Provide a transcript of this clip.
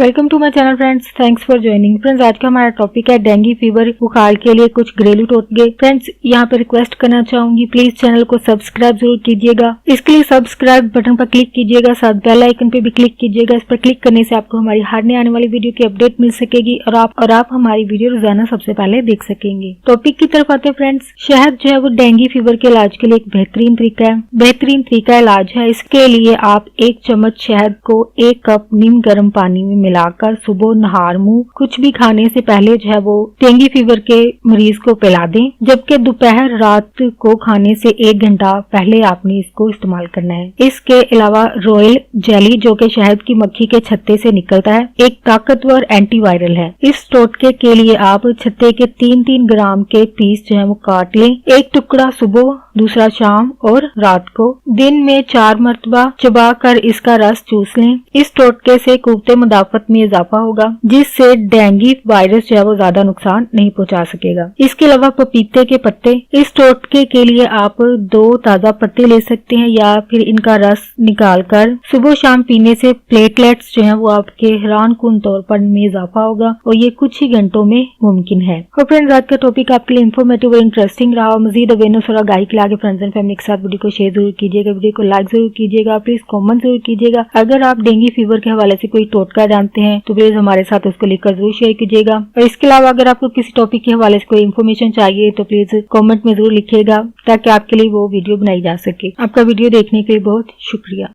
Welcome to my channel friends, thanks for joining. Friends, आज का हमारा टॉपिक है डेंगू फीवर बुखार के लिए कुछ घरेलू टोटके। फ्रेंड्स, यहाँ पे रिक्वेस्ट करना चाहूंगी, प्लीज चैनल को सब्सक्राइब जरूर कीजिएगा। इसके लिए सब्सक्राइब बटन पर क्लिक कीजिएगा, साथ बेल आइकन पे भी क्लिक कीजिएगा। इस पर क्लिक करने से आपको हमारी हर नई आने वाली वीडियो की अपडेट मिल सकेगी और आप हमारी वीडियो रोजाना सबसे पहले देख सकेंगे। टॉपिक की तरफ आते हैं फ्रेंड्स। शहद जो है वो डेंगू फीवर के इलाज के लिए एक बेहतरीन तरीका इलाज है। इसके लिए आप 1 चम्मच शहद को 1 कप नीम गर्म पानी में मिलाकर सुबह नहार मुंह कुछ भी खाने से पहले जो है वो डेंगू फीवर के मरीज को पिला दें, जबकि दोपहर रात को खाने से 1 घंटा पहले आपने इसको इस्तेमाल करना है। इसके अलावा रॉयल जेली जो कि शहद की मक्खी के छत्ते से निकलता है, एक ताकतवर एंटीवायरल है। इस टोटके के लिए आप छत्ते के 3-3 ग्राम के पीस जो है वो काट लें। 1 टुकड़ा सुबह, दूसरा शाम और रात को। दिन में 4 मरतबा चबाकर इसका रस चूस लें। इस टोटके से कुव्वते मुदाफत में इजाफा होगा, जिससे डेंगू वायरस जो है वो ज्यादा नुकसान नहीं पहुंचा सकेगा। इसके अलावा पपीते के पत्ते, इस टोटके के लिए आप 2 ताजा पत्ते ले सकते हैं या फिर इनका रस निकालकर सुबह शाम पीने से प्लेटलेट्स जो है वो आपके हैरान कुन तौर पर में इजाफा होगा और ये कुछ ही घंटों में मुमकिन है। और फ्रेंड्स, आज का टॉपिक आपके लिए इन्फॉर्मेटिव और इंटरेस्टिंग रहा। मजीद अवेयरनेस और आगाही के लिए आगे फ्रेंड्स एंड फैमिली के साथ वीडियो को शेयर जरूर कीजिएगा, वीडियो को लाइक जरूर कीजिएगा, प्लीज कमेंट जरूर कीजिएगा। अगर आप डेंगू फीवर के हवाले से कोई टोटका जानते हैं तो प्लीज हमारे साथ उसको लिखकर जरूर शेयर कीजिएगा। और इसके अलावा अगर आपको किसी टॉपिक के हवाले से कोई इन्फॉर्मेशन चाहिए तो प्लीज कमेंट में जरूर लिखिएगा, ताकि आपके लिए वो वीडियो बनाई जा सके। आपका वीडियो देखने के लिए बहुत शुक्रिया।